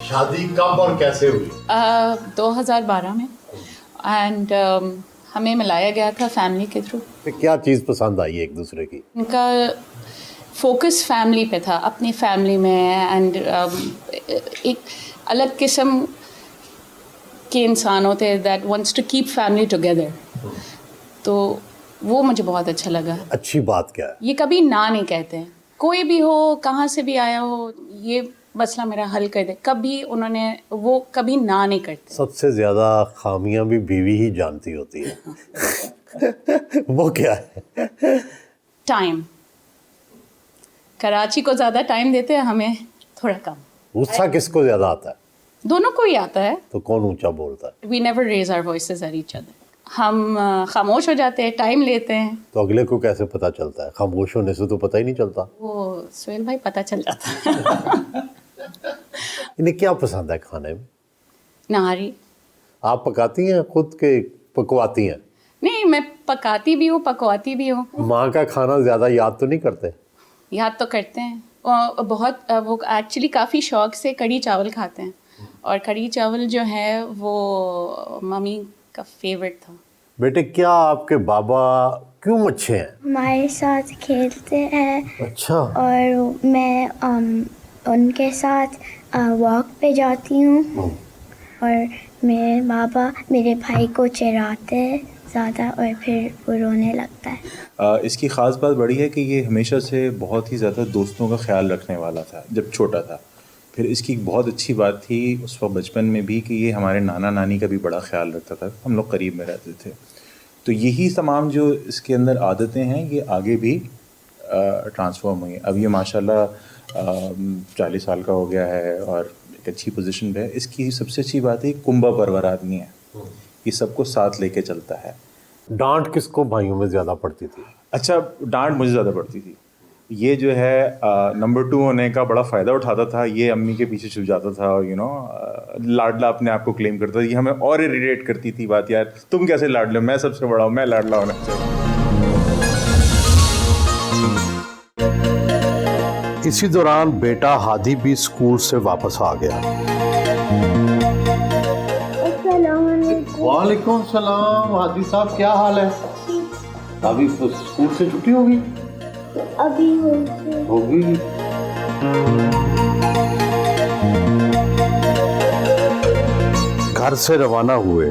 शादी कब और कैसे हुई? 2012 में एंड हमें मिलाया गया था फैमिली के थ्रू। तो क्या चीज़ पसंद आई एक दूसरे की? उनका फोकस फैमिली पे था, अपनी फैमिली में, एंड एक अलग किस्म के इंसान होते हैं that wants to keep family together. तो वो मुझे बहुत अच्छा लगा। अच्छी बात क्या है? ये कभी ना नहीं कहते हैं, कोई भी हो, कहाँ से भी आया हो, ये मसला मेरा हल कर दे, कभी उन्होंने वो कभी ना नहीं करते। सबसे ज़्यादा खामियां भी बीवी ही जानती होती है। वो क्या है? टाइम। कराची को ज़्यादा टाइम देते हैं, हमें थोड़ा कम। गुस्सा किसको ज़्यादा आता है? दोनों को ही आता है। तो कौन ऊंचा बोलता है? We never raise our voices at each other. हम खामोश हो जाते हैं, टाइम लेते हैं। तो अगले को कैसे पता चलता है? खामोश होने से तो पता ही नहीं चलता। वो सुहेल भाई पता चल जाता है। इन्हें क्या पसंद है खाने में? नारी। आप पकाती हैं खुद के पकवाती हैं? नहीं, मैं पकाती भी हूँ, पकवाती भी हूँ। माँ का खाना ज़्यादा याद तो नहीं करते? याद तो करते हैं, और बहुत वो एक्चुअली काफ़ी शौक से कढ़ी चावल खाते हैं, और कढ़ी चावल जो है वो मम्मी का फेवरेट था। बेटे, क्या आपके बाबा क्यों अच्छे हैं? हमारे साथ खेलते हैं। अच्छा। और मैं उनके साथ वॉक पे जाती हूँ, और मेरे बाबा मेरे भाई को चिढ़ाते हैं ज़्यादा, और फिर वो रोने लगता है। इसकी ख़ास बात बड़ी है कि ये हमेशा से बहुत ही ज़्यादा दोस्तों का ख्याल रखने वाला था जब छोटा था। फिर इसकी बहुत अच्छी बात थी उस वक्त बचपन में भी कि ये हमारे नाना नानी का भी बड़ा ख्याल रखता था, हम लोग करीब में रहते थे। तो यही तमाम जो इसके अंदर आदतें हैं ये आगे भी ट्रांसफॉर्म हुई। अब ये माशाल्लाह 40 साल का हो गया है और एक अच्छी पोजीशन पे है। इसकी सबसे अच्छी बात है कुंभा परवर आदमी है, ये सबको साथ लेके चलता है। डांट किसको भाइयों में ज़्यादा पड़ती थी? अच्छा, डांट मुझे ज़्यादा पड़ती थी। ये जो है नंबर 2 होने का बड़ा फ़ायदा उठाता था, ये अम्मी के पीछे छुप जाता था, लाडला अपने आप को क्लेम करता था। ये हमें और इरिटेट करती थी बात, यार तुम कैसे लाडले हो, मैं सबसे बड़ा हूँ, मैं लाडला होना चाहिए। इसी दौरान बेटा हादी भी स्कूल से वापस आ गया। वालेकुम सलाम। हादी साहब, क्या हाल है? अभी स्कूल से छुट्टी होगी? अभी होगी। घर से रवाना हुए।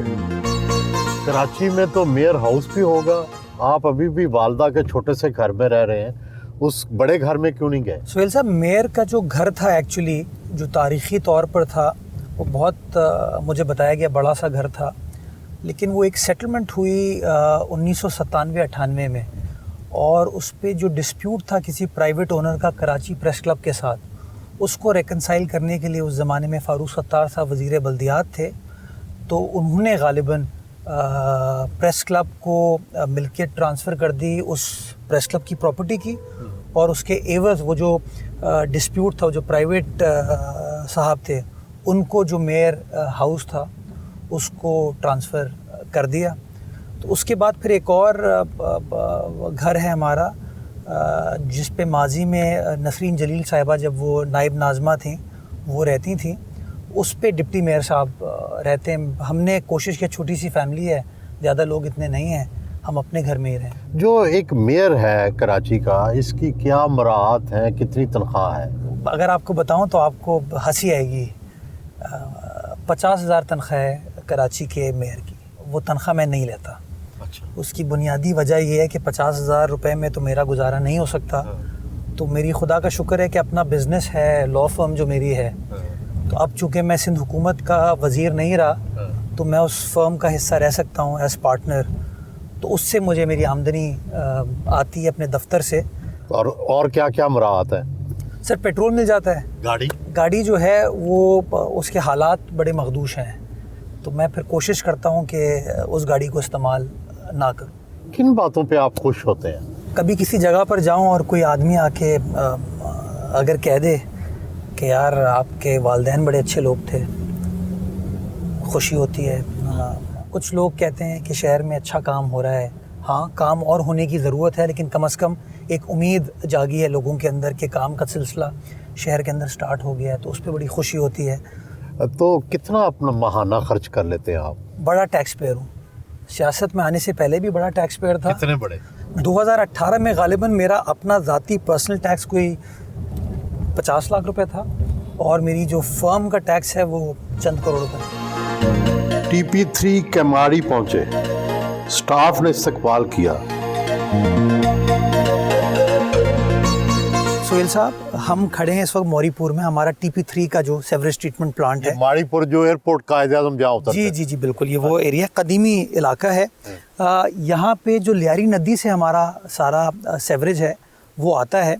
कराची में तो मेयर हाउस भी होगा, आप अभी भी वालदा के छोटे से घर में रह रहे हैं, उस बड़े घर में क्यों नहीं गए? सुहेल साहब, मेयर का जो घर था एक्चुअली जो तारीख़ी तौर पर था वो बहुत मुझे बताया गया बड़ा सा घर था, लेकिन वो एक सेटलमेंट हुई 1997-98 में, और उस पर जो डिस्प्यूट था किसी प्राइवेट ओनर का कराची प्रेस क्लब के साथ, उसको रेकनसाइल करने के लिए उस ज़माने में फ़ारूक सत्तार साहब वज़ीर बल्दियात थे, तो उन्होंने गालिबन प्रेस क्लब को मिल्कियत ट्रांसफ़र कर दी उस प्रेस क्लब की प्रॉपर्टी की, और उसके एवज़ वो जो डिस्प्यूट था, जो प्राइवेट साहब थे उनको जो मेयर हाउस था उसको ट्रांसफ़र कर दिया। तो उसके बाद फिर एक और घर है हमारा जिस पे माजी में नसरीन जलील साहिबा जब वो नायब नाज़मा थी वो रहती थी, उस पे डिप्टी मेयर साहब रहते हैं। हमने कोशिश की, छोटी सी फैमिली है, ज़्यादा लोग इतने नहीं हैं, हम अपने घर में ही रहें। जो एक मेयर है कराची का, इसकी क्या मराहत है, कितनी तनख्वाह है? अगर आपको बताऊं तो आपको हंसी आएगी। 50,000 तनख्वाह है कराची के मेयर की, वो तनख्वाह मैं नहीं लेता। अच्छा। उसकी बुनियादी वजह ये है कि 50,000 रुपये में तो मेरा गुजारा नहीं हो सकता। तो मेरी खुदा का शुक्र है कि अपना बिज़नेस है, लॉ फर्म जो मेरी है। तो अब चूँकि मैं सिंध हुकूमत का वज़ीर नहीं रहा तो मैं उस फर्म का हिस्सा रह सकता हूँ एज़ पार्टनर, तो उससे मुझे मेरी आमदनी आती है अपने दफ्तर से। और क्या क्या मराहत है? सर, पेट्रोल मिल जाता है, गाड़ी जो है वो उसके हालात बड़े मखदूश हैं, तो मैं फिर कोशिश करता हूँ कि उस गाड़ी को इस्तेमाल ना करूँ। किन बातों पे आप खुश होते हैं? कभी किसी जगह पर जाऊँ और कोई आदमी आके अगर कह दे कि यार आपके वालिदैन बड़े अच्छे लोग थे, खुशी होती है। कुछ लोग कहते हैं कि शहर में अच्छा काम हो रहा है। हाँ, काम और होने की ज़रूरत है, लेकिन कम से कम एक उम्मीद जागी है लोगों के अंदर कि काम का सिलसिला शहर के अंदर स्टार्ट हो गया है, तो उस पर बड़ी खुशी होती है। तो कितना अपना माहाना खर्च कर लेते हैं आप? बड़ा टैक्स पेयर हूँ, सियासत में आने से पहले भी बड़ा टैक्स पेयर था। कितने बड़े? 2018 में गालिबन मेरा अपना ज़ाती पर्सनल टैक्स कोई 50 लाख रुपए था और मेरी जो फर्म का टैक्स है वो चंद करोड़ रुपए। TP3 केमाड़ी पहुंचे, स्टाफ ने इस्तकबाल किया। सोहेल साहब, हम खड़े हैं इस वक्त मौरीपुर में, हमारा TP3 का जो सेवरेज ट्रीटमेंट प्लांट है। माड़ीपुर जो एयरपोर्ट कायद-ए-आज़म जहाँ होता जी जी जी बिल्कुल, ये वो एरिया कदीमी इलाका है। यहाँ पे जो लियारी नदी से हमारा सारा सेवरेज है वो आता है।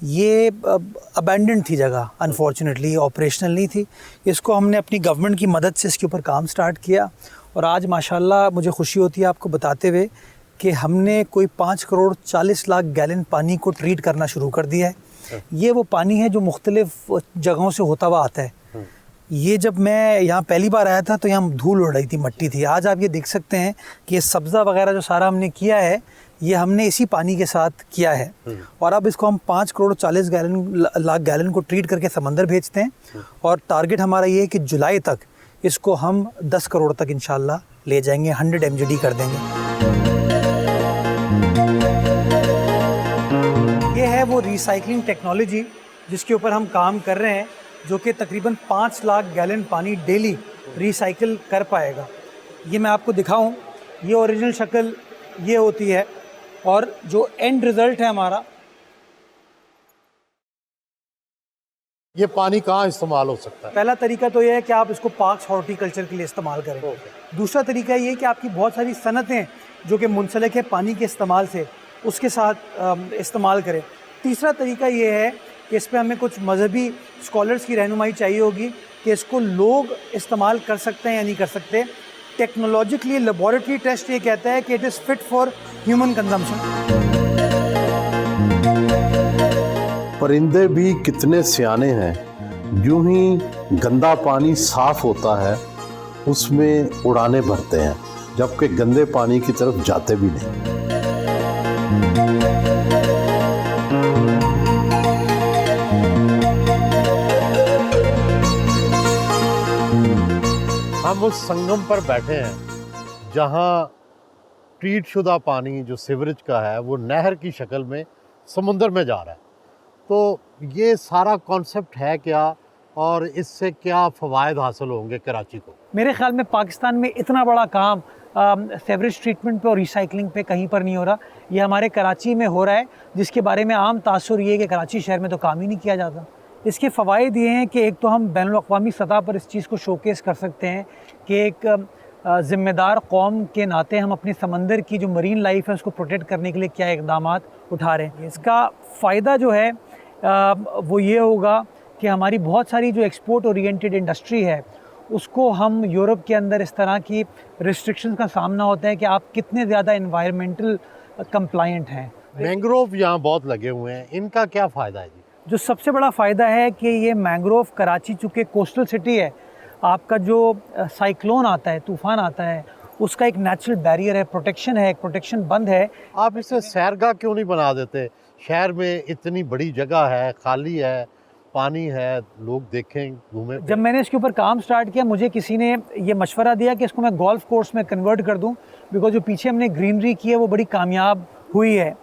ये अबैंडन थी जगह, अनफॉर्चुनेटली ऑपरेशनल नहीं थी। इसको हमने अपनी गवर्नमेंट की मदद से इसके ऊपर काम स्टार्ट किया और आज माशाल्लाह मुझे खुशी होती है आपको बताते हुए कि हमने कोई 5 करोड़ 40 लाख गैलन पानी को ट्रीट करना शुरू कर दिया है। ये वो पानी है जो मुख्तलिफ जगहों से होता हुआ आता है। ये जब मैं यहाँ पहली बार आया था तो यहाँ धूल उड़ रही थी, मट्टी थी। आज आप ये देख सकते हैं कि ये सब्ज़ा वगैरह जो सारा हमने किया है ये हमने इसी पानी के साथ किया है और अब इसको हम 5 करोड़ 40 लाख गैलन को ट्रीट करके समंदर भेजते हैं और टारगेट हमारा ये है कि जुलाई तक इसको हम 10 करोड़ तक इंशाल्लाह ले जाएंगे, 100 MGD कर देंगे। ये है वो रिसाइकलिंग टेक्नोलॉजी जिसके ऊपर हम काम कर रहे हैं, जो कि तकरीबन 5 लाख गैलन पानी डेली रिसाइकिल कर पाएगा। ये मैं आपको दिखाऊं, ये ओरिजिनल शक्ल ये होती है और जो एंड रिज़ल्ट है हमारा। ये पानी कहाँ इस्तेमाल हो सकता है? पहला तरीका तो ये है कि आप इसको पार्क्स हॉर्टिकल्चर के लिए इस्तेमाल करें। दूसरा तरीका ये है कि आपकी बहुत सारी सनतें जो कि मुंसलिक है पानी के इस्तेमाल से, उसके साथ इस्तेमाल करें। तीसरा तरीका ये है कि इस पर हमें कुछ मजहबी स्कॉलर्स की रहनुमाई चाहिए होगी कि इसको लोग इस्तेमाल कर सकते हैं या नहीं कर सकते। टेक्नोलॉजिकली लेबॉरेटरी टेस्ट ये कहता है कि it is fit for human consumption. परिंदे भी कितने सियाने हैं, यूं ही गंदा पानी साफ होता है उसमें उड़ाने भरते हैं, जबकि गंदे पानी की तरफ जाते भी नहीं। हम उस संगम पर बैठे हैं जहां ट्रीट शुदा पानी जो सीवरेज का है वो नहर की शक्ल में समुंदर में जा रहा है। तो ये सारा कॉन्सेप्ट है क्या और इससे क्या फ़वायद हासिल होंगे कराची को? मेरे ख्याल में पाकिस्तान में इतना बड़ा काम सेवरेज ट्रीटमेंट पे और रिसाइकलिंग पे कहीं पर नहीं हो रहा। ये हमारे कराची में हो रहा है, जिसके बारे में आम तासुर ये है कि कराची शहर में तो काम ही नहीं किया जाता। इसके फ़वाइद ये हैं कि एक तो हम बैनुल-अक़वामी सतह पर इस चीज़ को शोकेस कर सकते हैं कि एक ज़िम्मेदार कौम के नाते हम अपने समंदर की जो मरीन लाइफ है उसको प्रोटेक्ट करने के लिए क्या इक़दामात उठा रहे हैं। इसका फ़ायदा जो है वो ये होगा कि हमारी बहुत सारी जो एक्सपोर्ट ओरिएंटेड इंडस्ट्री है उसको हम यूरोप के अंदर इस तरह की रिस्ट्रिक्शंस का सामना होता है कि आप कितने ज़्यादा एनवायरमेंटल कंप्लायंट हैं। मैंग्रोव यहाँ बहुत लगे हुए हैं, इनका क्या फ़ायदा है जी? जो सबसे बड़ा फ़ायदा है कि ये मैंग्रोव कराची चूँकि कोस्टल सिटी है, आपका जो साइक्लोन आता है, तूफ़ान आता है, उसका एक नेचुरल बैरियर है, प्रोटेक्शन है, एक प्रोटेक्शन बंद है। आप इसे सैरगाह क्यों नहीं बना देते? शहर में इतनी बड़ी जगह है, खाली है, पानी है, लोग देखें, घूमें। जब मैंने इसके ऊपर काम स्टार्ट किया मुझे किसी ने ये मशवरा दिया कि इसको मैं गोल्फ कोर्स में कन्वर्ट कर दूं, बिकॉज जो पीछे हमने ग्रीनरी की है वो बड़ी कामयाब हुई है।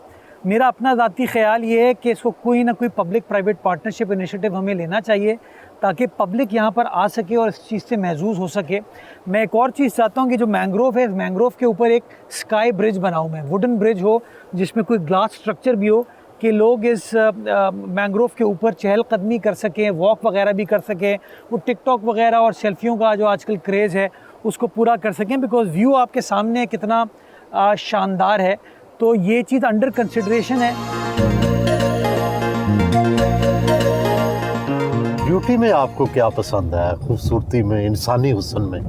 मेरा अपना ज़ाती ख्याल ये है कि इसको कोई ना कोई पब्लिक प्राइवेट पार्टनरशिप इनिशिएटिव हमें लेना चाहिए ताकि पब्लिक यहाँ पर आ सके और इस चीज़ से महसूस हो सके। मैं एक और चीज़ चाहता हूँ कि जो मैंग्रोव है, इस मैंग्रोव के ऊपर एक स्काई ब्रिज बनाऊँ मैं, वुडन ब्रिज हो जिसमें कोई ग्लास स्ट्रक्चर भी हो कि लोग इस मैंग्रोव के ऊपर चहलकदमी कर सकें, वॉक वगैरह भी कर सकें, वो टिकटॉक वगैरह और सेल्फियों का जो आजकल क्रेज़ है उसको पूरा कर सकें, बिकॉज़ व्यू आपके सामने कितना शानदार है। तो ये चीज़ अंडर कंसिडरेशन है। ब्यूटी में आपको क्या पसंद है? खूबसूरती में, इंसानी हुस्न में?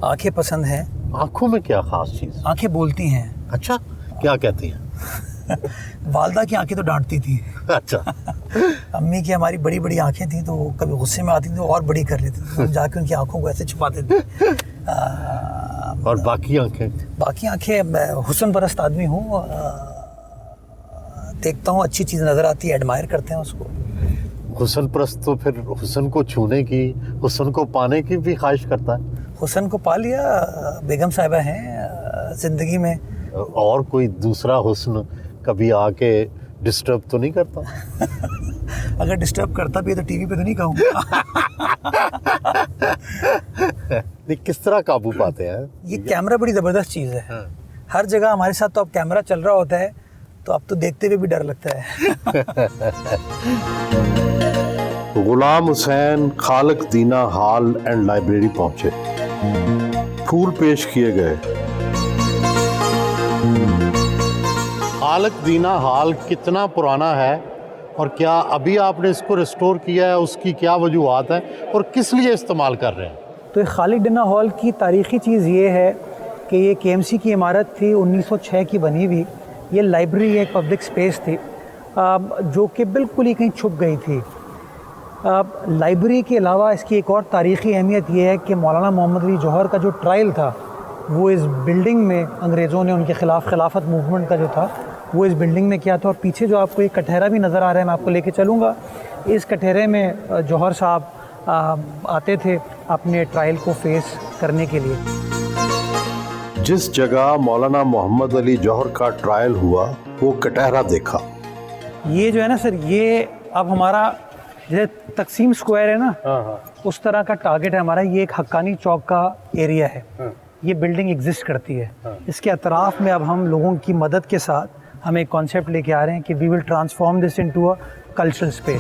आंखें पसंद हैं। आँखों में क्या ख़ास चीज़? आंखें बोलती हैं। अच्छा, क्या कहती हैं? वालदा की आंखें तो डांटती थी। अच्छा। अम्मी की हमारी बड़ी बड़ी आंखें थी तो कभी गुस्से में आती थी तो और बड़ी कर लेती थी, हम जाके उनकी आंखों को ऐसे छुपाते थे। और बाकी आंखें? बाकी आंखें, मैं हुस्न परस्त आदमी हूँ, देखता हूँ अच्छी चीज़ नज़र आती है, एडमायर करते हैं उसको। हुस्न परस्त तो फिर हुस्न को छूने की, हुस्न को पाने की भी ख्वाहिश करता है। हुस्न को पा लिया, बेगम साहिबा हैं ज़िंदगी में। और कोई दूसरा हुस्न कभी आके डिस्टर्ब तो नहीं करता? अगर डिस्टर्ब करता भी है तो टीवी पे तो नहीं कहूँगा। नहीं, किस तरह काबू पाते हैं? ये कैमरा बड़ी ज़बरदस्त चीज़ है। हाँ। हर जगह हमारे साथ तो अब कैमरा चल रहा होता है, तो अब तो देखते हुए भी डर लगता है। गुलाम हुसैन खालक दीना हॉल एंड लाइब्रेरी पहुंचे। फूल पेश किए गए। खालक दीना हॉल कितना पुराना है और क्या अभी आपने इसको रिस्टोर किया है? उसकी क्या वजूहात है और किस लिए इस्तेमाल कर रहे हैं? तो खालिद डिना हॉल की तारीख़ी चीज़ ये है कि ये केएमसी की इमारत थी, 1906 की बनी हुई। ये लाइब्रेरी एक पब्लिक स्पेस थी जो कि बिल्कुल ही कहीं छुप गई थी। लाइब्रेरी के अलावा इसकी एक और तारीख़ी अहमियत ये है कि मौलाना मोहम्मद अली जौहर का जो ट्रायल था वो इस बिल्डिंग में, अंग्रेज़ों ने उनके ख़िलाफ़ खिलाफत मूवमेंट का जो था वो इस बिल्डिंग में किया था। और पीछे जो आपको एक कटहरा भी नज़र आ रहा है, मैं आपको लेके चलूँगा। इस कटहरे में जौहर साहब आते थे अपने ट्रायल को फेस करने के लिए। जिस जगह मौलाना मोहम्मद अली जौहर का ट्रायल हुआ वो कटहरा देखा। ये जो है ना सर, ये अब हमारा जैसे तकसीम स्क्वायर है ना, उस तरह का टारगेट है हमारा। ये एक हक्कानी चौक का एरिया है। ये बिल्डिंग एग्जिस्ट करती है। इसके अतराफ़ में अब हम लोगों की मदद के साथ हम एक कॉन्सेप्ट लेके आ रहे हैं कि we will transform this into a cultural space.